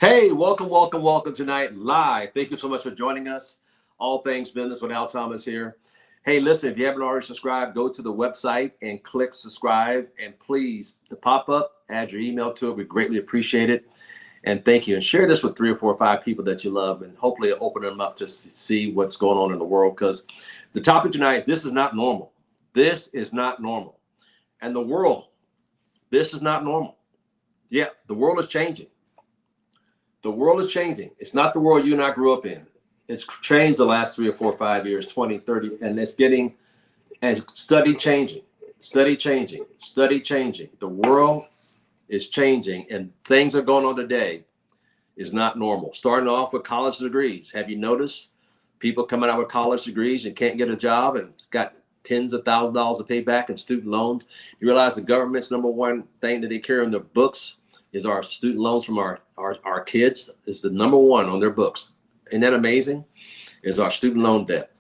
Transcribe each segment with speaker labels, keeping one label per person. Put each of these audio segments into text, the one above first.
Speaker 1: Hey, welcome tonight live. Thank you so much for joining us. All Things Business with Al Thomas here. Hey, listen, if you haven't already subscribed, go to the website and click subscribe. And please, the pop up, add your email to it. We greatly appreciate it. And thank you. And share this with 3 or 4 or 5 people that you love. And hopefully it'll open them up to see what's going on in the world. Because the topic tonight, this is not normal. This is not normal. And the world, this is not normal. Yeah, the world is changing. The world is changing. It's not the world you and I grew up in. It's changed the last 3 or 4 or 5 years, 20, 30, and it's getting and study changing. The world is changing and things are going on today is not normal. Starting off with college degrees. Have you noticed people coming out with college degrees and can't get a job and got tens of thousands of dollars to pay back in student loans? You realize the government's number one thing that they carry in their books is our student loans from our kids is the number one on their books. Isn't that amazing? Is our student loan debt.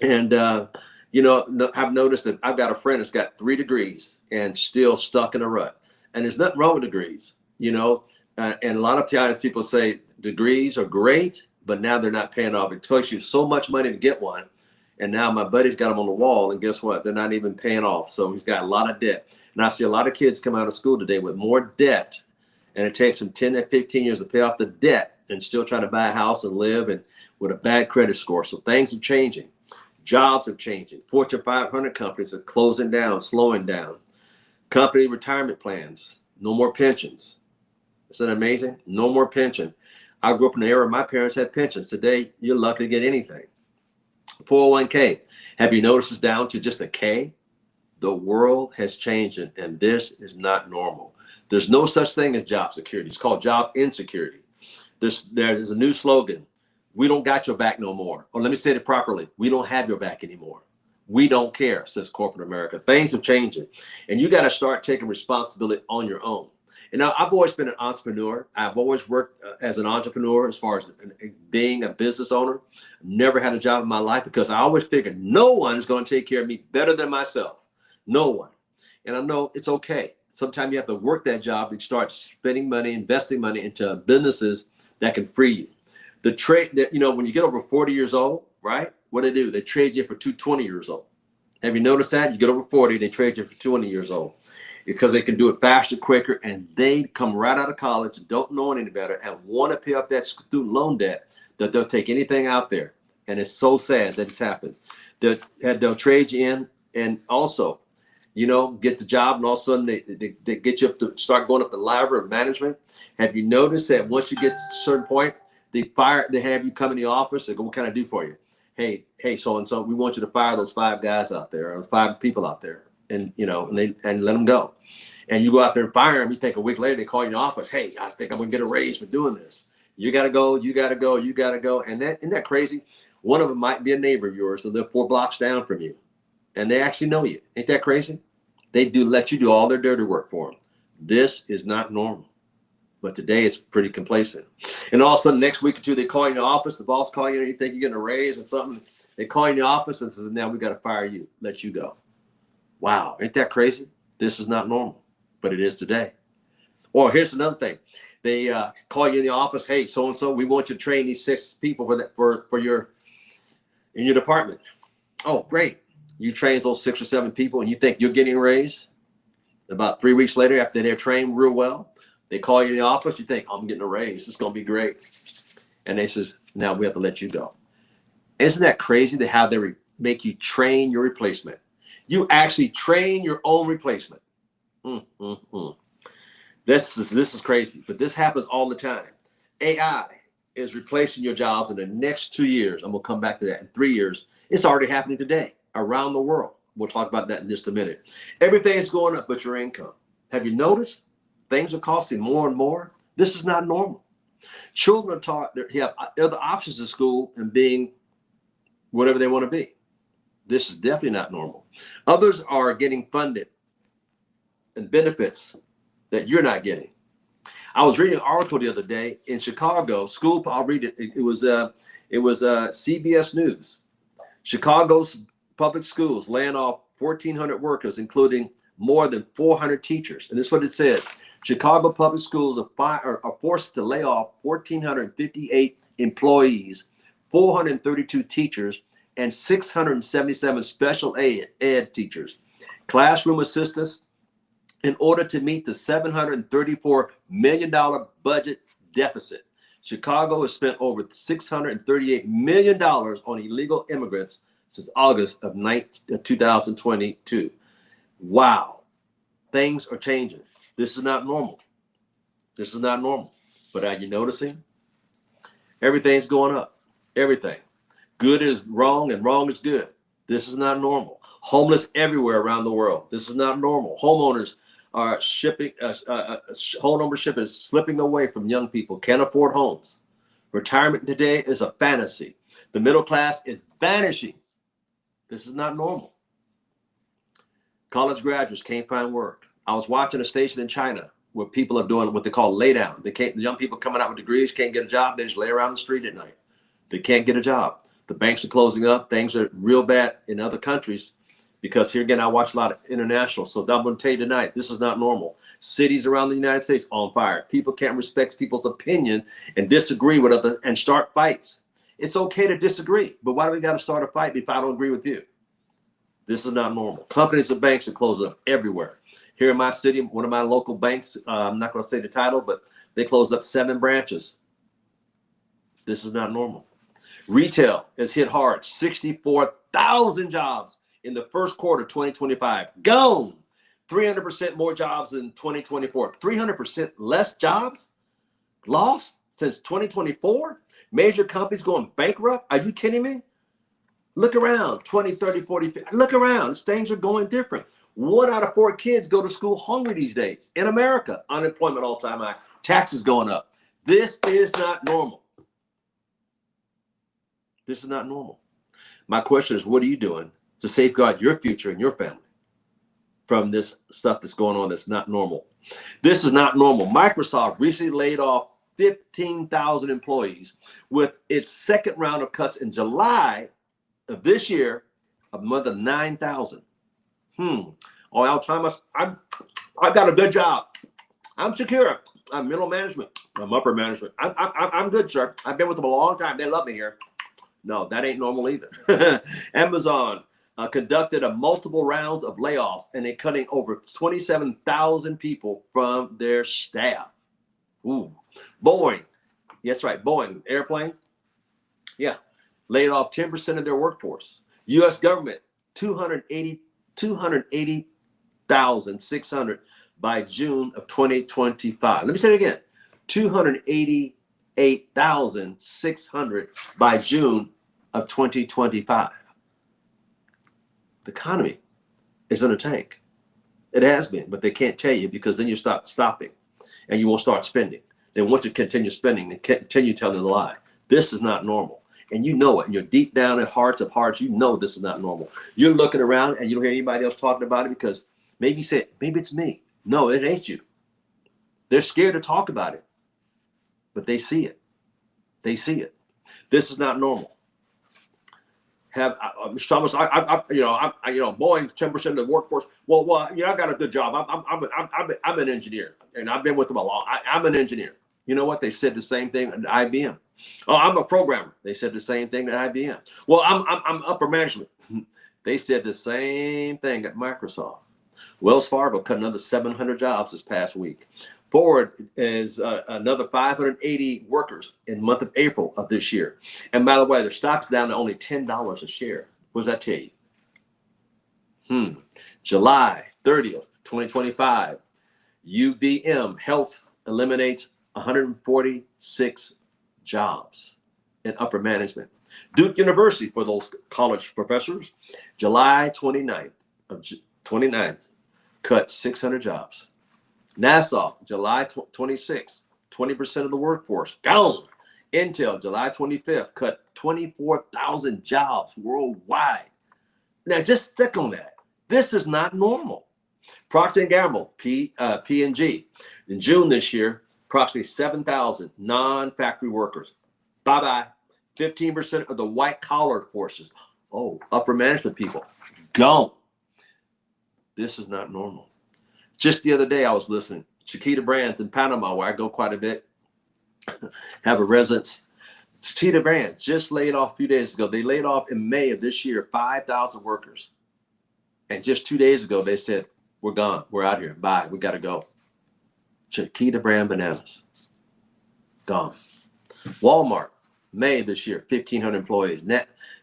Speaker 1: And, I've noticed that I've got a friend that's got 3 degrees and still stuck in a rut. And there's nothing wrong with degrees, and a lot of times people say degrees are great, but now they're not paying off. It takes you so much money to get one. And now my buddy's got them on the wall, and guess what? They're not even paying off. So he's got a lot of debt. And I see a lot of kids come out of school today with more debt, and it takes them 10 to 15 years to pay off the debt and still trying to buy a house and live and with a bad credit score. So things are changing. Jobs are changing. Fortune 500 companies are closing down, slowing down. Company retirement plans, no more pensions. Isn't that amazing? No more pension. I grew up in the era my parents had pensions. Today, you're lucky to get anything. 401k. Have you noticed it's down to just a K? The world has changed, and this is not normal. There's no such thing as job security. It's called job insecurity. There's a new slogan. We don't got your back no more. Or let me say it properly. We don't have your back anymore. We don't care, says corporate America. Things are changing. And you got to start taking responsibility on your own. And now I've always been an entrepreneur. I've always worked as an entrepreneur as far as being a business owner. Never had a job in my life because I always figured no one is going to take care of me better than myself. No one. And I know it's okay. Sometimes you have to work that job and start spending money, investing money into businesses that can free you. The trade that, when you get over 40 years old, right? What do? They trade you for 20 years old. Have you noticed that? You get over 40, they trade you for 20 years old because they can do it faster, quicker, and they come right out of college, don't know any better, and want to pay off that student loan debt that they'll take anything out there. And it's so sad that it's happened. They'll trade you in and also, get the job, and all of a sudden they get you up to start going up the ladder of management. Have you noticed that once you get to a certain point, they have you come in the office and go, what can I do for you? Hey, so-and-so, we want you to fire those 5 guys out there or 5 people out there and let them go. And you go out there and fire them. You think a week later, they call you in the office. Hey, I think I'm going to get a raise for doing this. You got to go. And isn't that crazy? One of them might be a neighbor of yours. So they're 4 blocks down from you. And they actually know you. Ain't that crazy? They do let you do all their dirty work for them. This is not normal. But today it's pretty complacent. And all of a sudden, next week or 2, they call you in the office. The boss call you, and you think you're getting a raise or something. They call you in the office and says, now we got to fire you, let you go. Wow, ain't that crazy? This is not normal, but it is today. Or here's another thing. They call you in the office. Hey, so-and-so, we want you to train these 6 people for your in your department. Oh, great. You train those 6 or 7 people, and you think you're getting a raise. About 3 weeks later, after they're trained real well, they call you in the office. You think, oh, I'm getting a raise. It's going to be great. And they says, now we have to let you go. Isn't that crazy to how they make you train your replacement? You actually train your own replacement. This is crazy, but this happens all the time. AI is replacing your jobs in the next 2 years. I'm going to come back to that in 3 years. It's already happening today around the world. We'll talk about that in just a minute. Everything is going up but your income. Have you noticed? Things are costing more and more. This is not normal. Children are taught they have other options in school and being whatever they want to be. This is definitely not normal. Others are getting funded and benefits that you're not getting. I was reading an article the other day in Chicago. I'll read it. It was CBS News. Chicago's public schools laying off 1,400 workers, including more than 400 teachers. And this is what it said. Chicago public schools are forced to lay off 1,458 employees, 432 teachers, and 677 special ed teachers, classroom assistants, in order to meet the $734 million budget deficit. Chicago has spent over $638 million on illegal immigrants since August of 2022. Wow, things are changing. This is not normal. This is not normal. But are you noticing? Everything's going up. Everything. Good is wrong and wrong is good. This is not normal. Homeless everywhere around the world. This is not normal. Homeowners are shipping, home ownership is slipping away from young people, can't afford homes. Retirement today is a fantasy. The middle class is vanishing. This is not normal. College graduates can't find work. I was watching a station in China where people are doing what they call lay down. The young people coming out with degrees can't get a job. They just lay around the street at night. They can't get a job. The banks are closing up. Things are real bad in other countries because here again, I watch a lot of international. So I'm going to tell you tonight, this is not normal. Cities around the United States on fire. People can't respect people's opinion and disagree with others and start fights. It's okay to disagree, but why do we got to start a fight if I don't agree with you? This is not normal. Companies and banks are closing up everywhere. Here in my city, one of my local banks, I'm not going to say the title, but they closed up 7 branches. This is not normal. Retail is hit hard. 64,000 jobs in the first quarter 2025. Gone. 300% more jobs in 2024. 300% less jobs lost since 2024. Major companies going bankrupt. Are you kidding me? Look around, 20, 30, 40, 50. Look around. Things are going different. 1 out of 4 kids go to school hungry these days. In America, unemployment all-time high. Taxes going up. This is not normal. This is not normal. My question is, what are you doing to safeguard your future and your family from this stuff that's going on that's not normal? This is not normal. Microsoft recently laid off 15,000 employees with its second round of cuts in July of this year, a month of 9,000. Oh, Al Thomas, I've got a good job. I'm secure. I'm middle management. I'm upper management. I'm good, sir. I've been with them a long time. They love me here. No, that ain't normal either. Amazon conducted a multiple rounds of layoffs, and they're cutting over 27,000 people from their staff. Ooh. Boeing, yes, right, Boeing airplane, yeah, laid off 10% of their workforce. U.S. government, 280,600 by June of 2025. Let me say it again, 288,600 by June of 2025. The economy is in a tank. It has been, but they can't tell you because then you start stopping and you won't start spending. They want you to continue spending and continue telling the lie. This is not normal. And you know it. And you're deep down in hearts of hearts, you know this is not normal. You're looking around and you don't hear anybody else talking about it because maybe you say, maybe it's me. No, it ain't you. They're scared to talk about it, but they see it. They see it. This is not normal. Boeing 10% of the workforce. Well, I got a good job. I'm an engineer, and I've been with them a long. I'm an engineer. You know what? They said the same thing at IBM. Oh, I'm a programmer. They said the same thing at IBM. Well, I'm upper management. They said the same thing at Microsoft. Wells Fargo cut another 700 jobs this past week. Ford is another 580 workers in the month of April of this year. And by the way, their stock's down to only $10 a share. What does that tell you? July 30th, 2025, UVM Health eliminates 146 jobs in upper management. Duke University, for those college professors, July 29th, cut 600 jobs. NASA, July 26th, 20% of the workforce gone. Intel, July 25th, cut 24,000 jobs worldwide. Now, just stick on that. This is not normal. Procter & Gamble, P&G, in June this year, approximately 7,000 non-factory workers. Bye-bye. 15% of the white-collar forces, upper management people, gone. This is not normal. Just the other day, I was listening Chiquita Brands in Panama, where I go quite a bit, have a residence. Chiquita Brands just laid off a few days ago. They laid off in May of this year 5,000 workers. And just 2 days ago, they said, we're gone. We're out here. Bye. We got to go. Chiquita Brand bananas. Gone. Walmart, May this year, 1,500 employees.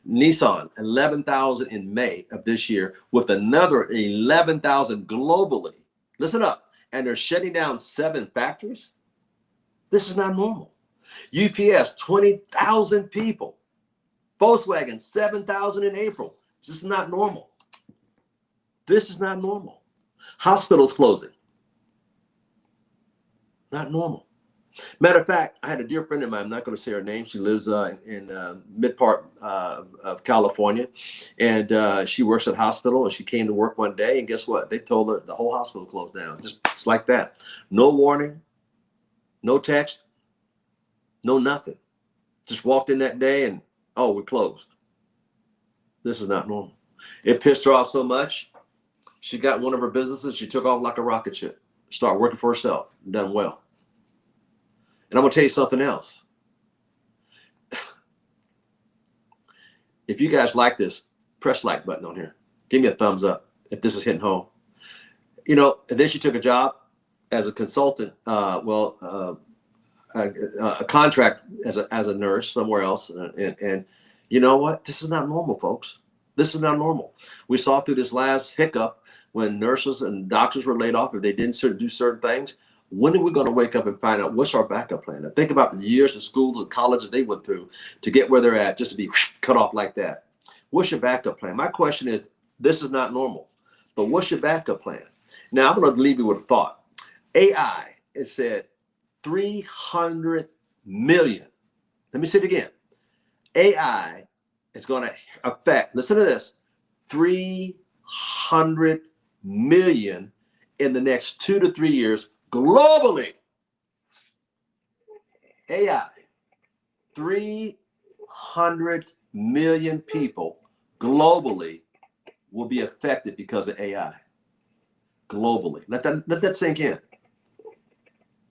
Speaker 1: Nissan, 11,000 in May of this year, with another 11,000 globally. Listen up. And they're shutting down 7 factories. This is not normal. UPS, 20,000 people. Volkswagen, 7,000 in April. This is not normal. This is not normal. Hospitals closing. Not normal. Matter of fact, I had a dear friend of mine, I'm not going to say her name. She lives in mid part of California, and she works at a hospital, and she came to work one day, and guess what? They told her the whole hospital closed down. Just like that. No warning, no text, no nothing. Just walked in that day and, oh, we're closed. This is not normal. It pissed her off so much, she got one of her businesses, she took off like a rocket ship, started working for herself, done well. And I'm going to tell you something else. If you guys like this, press like button on here. Give me a thumbs up if this is hitting home. You know, and then she took a job as a consultant, a contract as a nurse somewhere else. And you know what? This is not normal, folks. This is not normal. We saw through this last hiccup when nurses and doctors were laid off if they didn't do certain things. When are we going to wake up and find out what's our backup plan? Now think about the years of schools and colleges they went through to get where they're at, just to be cut off like that. What's your backup plan? My question is, this is not normal, but what's your backup plan? Now I'm going to leave you with a thought. AI, it said 300 million. Let me say it again. AI is going to affect, listen to this, 300 million in the next 2 to 3 years globally. AI, 300 million people globally will be affected because of AI. Globally. Let that sink in.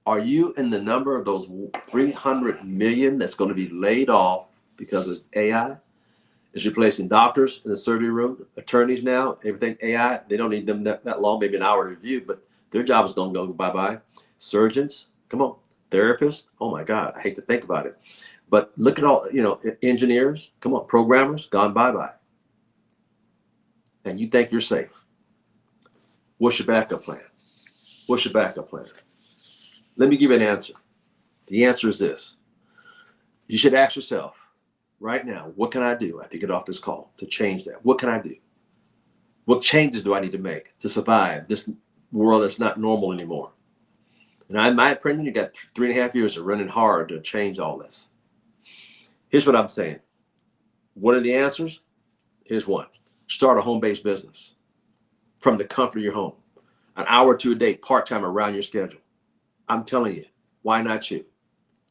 Speaker 1: Are you in the number of those 300 million that's going to be laid off because of AI? Is replacing doctors in the surgery room, attorneys now, everything AI. They don't need them that long, maybe an hour to review, but their job is going to go bye-bye. Surgeons, come on. Therapists, oh my God, I hate to think about it. But look at all, engineers, come on, programmers, gone bye-bye. And you think you're safe. What's your backup plan? What's your backup plan? Let me give you an answer. The answer is this. You should ask yourself right now, what can I do after you get off this call to change that? What can I do? What changes do I need to make to survive this world that's not normal anymore? And in my opinion, you got 3.5 years of running hard to change all this. Here's what I'm saying. One of the answers, here's one. Start a home-based business from the comfort of your home. An hour or two a day, part-time around your schedule. I'm telling you, why not you?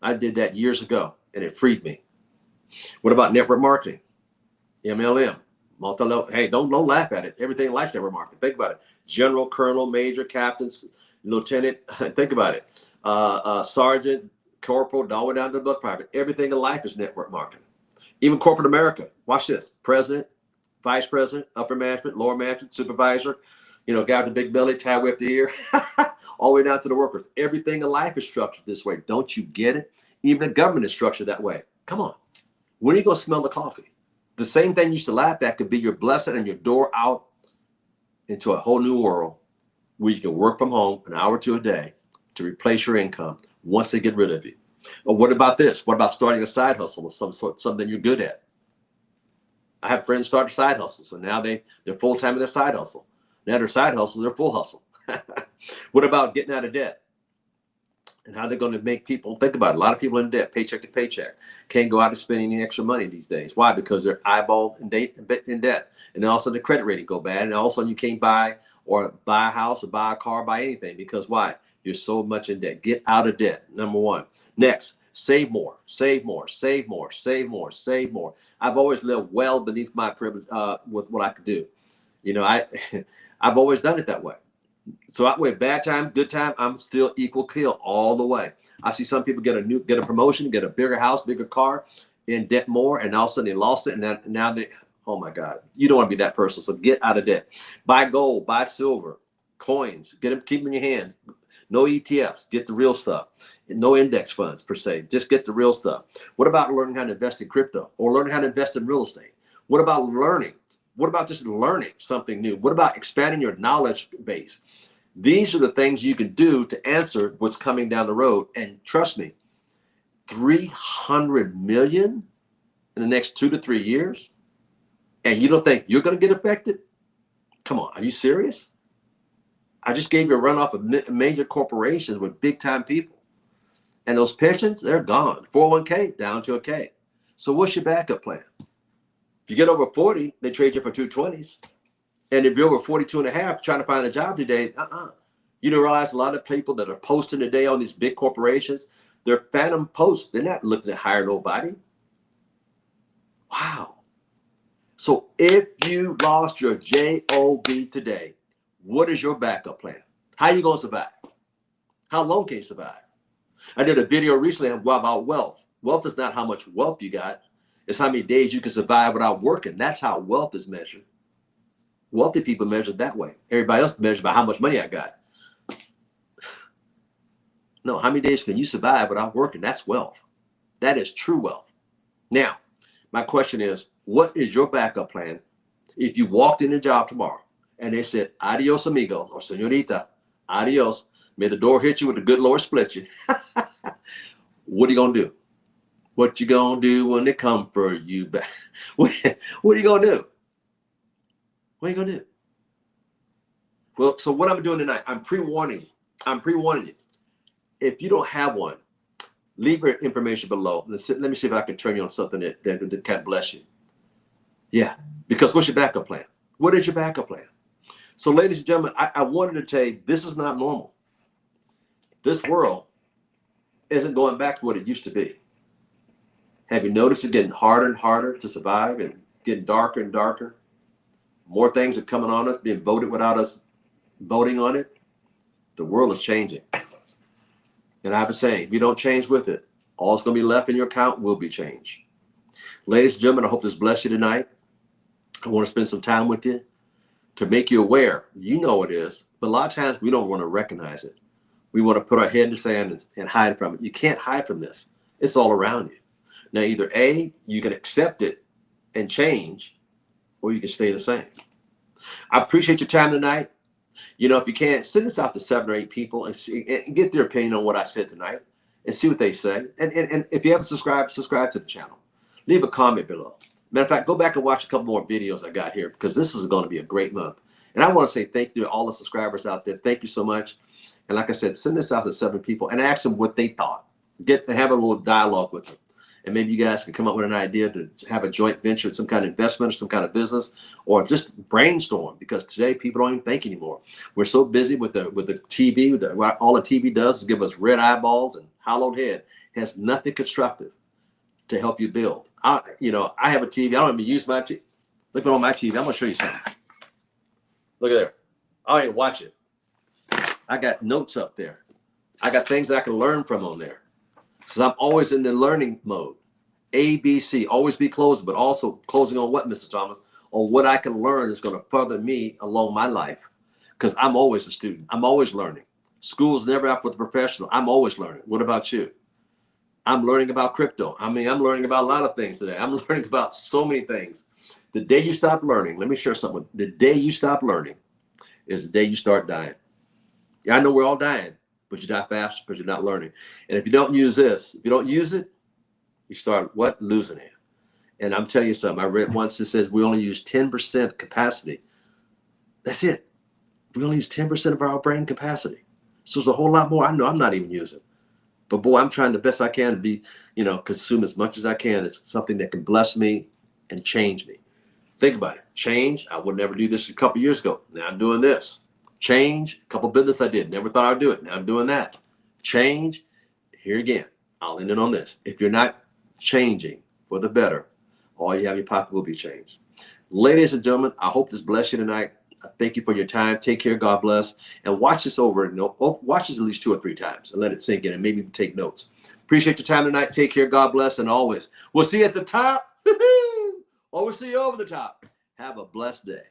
Speaker 1: I did that years ago, and it freed me. What about network marketing? MLM, multi-level. Hey, don't laugh at it. Everything in life's network marketing. Think about it. General, colonel, major, captain, lieutenant. Think about it. Sergeant, corporal, all the way down to the buck private. Everything in life is network marketing. Even corporate America. Watch this. President, vice president, upper management, lower management, supervisor. Guy with the big belly, tie whip the ear, all the way down to the workers. Everything in life is structured this way. Don't you get it? Even the government is structured that way. Come on. When are you going to smell the coffee? The same thing you used to laugh at could be your blessing and your door out into a whole new world where you can work from home an hour or two a day to replace your income once they get rid of you. Or what about this? What about starting a side hustle of some sort, something you're good at? I have friends start a side hustle, so now they're full-time in their side hustle. Now their side hustle, they're full hustle. What about getting out of debt? And how they're going to make people think about it. A lot of people in debt, paycheck to paycheck, can't go out and spend any extra money these days. Why? Because they're eyeballed in debt. And then all of a sudden the credit rating go bad. And all of a sudden you can't buy a house or buy a car, buy anything. Because why? You're so much in debt. Get out of debt, number one. Next, save more, save more, save more, save more, save more. I've always lived well beneath my privilege with what I could do. I've always done it that way. So I went bad time, good time, I'm still equal kill all the way. I see some people get a promotion, get a bigger house, bigger car, in debt more, and all of a sudden they lost it, and now they, oh my God, you don't want to be that person. So get out of debt. Buy gold, buy silver, coins, get them, keep them in your hands. No ETFs, get the real stuff. No index funds per se, just get the real stuff. What about learning how to invest in crypto or learning how to invest in real estate? What about learning? What about just learning something new? What about expanding your knowledge base? These are the things you can do to answer what's coming down the road. And trust me, 300 million in the next 2 to 3 years, and you don't think you're going to get affected? Come on, are you serious? I just gave you a run off of major corporations with big time people. And those pensions, they're gone. 401k down to a K. So what's your backup plan? If you get over 40, they trade you for 220s. And if you're over 42 and a half, trying to find a job today, you don't realize a lot of people that are posting today on these big corporations, they're phantom posts. They're not looking to hire nobody. Wow. So if you lost your job today, what is your backup plan? How are you going to survive? How long can you survive? I did a video recently about wealth. Wealth is not how much wealth you got. It's how many days you can survive without working. That's how wealth is measured. Wealthy people measure that way. Everybody else measures by how much money I got. No, how many days can you survive without working? That's wealth. That is true wealth. Now, my question is, what is your backup plan if you walked in a job tomorrow and they said, adios, amigo, or señorita, adios, may the door hit you with the good Lord split you. What are you going to do? What you going to do when they come for you back? What are you going to do? What are you going to do? Well, so what I'm doing tonight, I'm pre-warning you. I'm pre-warning you. If you don't have one, leave your information below. Let me see if I can turn you on something that can bless you. Yeah, because what's your backup plan? What is your backup plan? So ladies and gentlemen, I wanted to tell you, this is not normal. This world isn't going back to what it used to be. Have you noticed it getting harder and harder to survive and getting darker and darker? More things are coming on us, being voted without us voting on it. The world is changing. And I have a saying, if you don't change with it, all that's going to be left in your account will be changed. Ladies and gentlemen, I hope this blessed you tonight. I want to spend some time with you to make you aware. You know it is, but a lot of times we don't want to recognize it. We want to put our head in the sand and hide from it. You can't hide from this. It's all around you. Now, either A, you can accept it and change, or you can stay the same. I appreciate your time tonight. You know, if you can, send this out to 7 or 8 people and get their opinion on what I said tonight and see what they say. And if you haven't subscribed, subscribe to the channel. Leave a comment below. Matter of fact, go back and watch a couple more videos I got here because this is going to be a great month. And I want to say thank you to all the subscribers out there. Thank you so much. And like I said, send this out to 7 people and ask them what they thought. Have a little dialogue with them. And maybe you guys can come up with an idea to have a joint venture, some kind of investment or some kind of business, or just brainstorm, because today people don't even think anymore. We're so busy with the TV. All the TV does is give us red eyeballs and hollowed head. It has nothing constructive to help you build. I have a TV. I don't even use my TV. Look on my TV. I'm going to show you something. Look at there. I don't even watch it. I got notes up there. I got things I can learn from on there. So I'm always in the learning mode. ABC, always be closing, but also closing on what, Mr. Thomas? On what I can learn is going to further me along my life, because I'm always a student. I'm always learning. School's never out for the professional. I'm always learning. What about you? I'm learning about crypto. I mean, I'm learning about a lot of things today. I'm learning about so many things. The day you stop learning, let me share something. The day you stop learning is the day you start dying. Yeah, I know we're all dying, but you die faster because you're not learning. And if you don't use this, if you don't use it, you start what? Losing it. And I'm telling you something. I read once it says we only use 10% capacity. That's it. We only use 10% of our brain capacity. So it's a whole lot more I know I'm not even using. But boy, I'm trying the best I can to be, consume as much as I can. It's something that can bless me and change me. Think about it. Change. I would never do this a couple years ago. Now I'm doing this. Change. A couple business I did. Never thought I'd do it. Now I'm doing that. Change. Here again. I'll end it on this. If you're not changing for the better, all you have in your pocket will be changed. Ladies and gentlemen, I hope this bless you tonight. Thank you for your time. Take care. God bless. And watch this over. Watch this at least 2 or 3 times and let it sink in and maybe even take notes. Appreciate your time tonight. Take care. God bless. And always, we'll see you at the top. Or we'll see you over the top. Have a blessed day.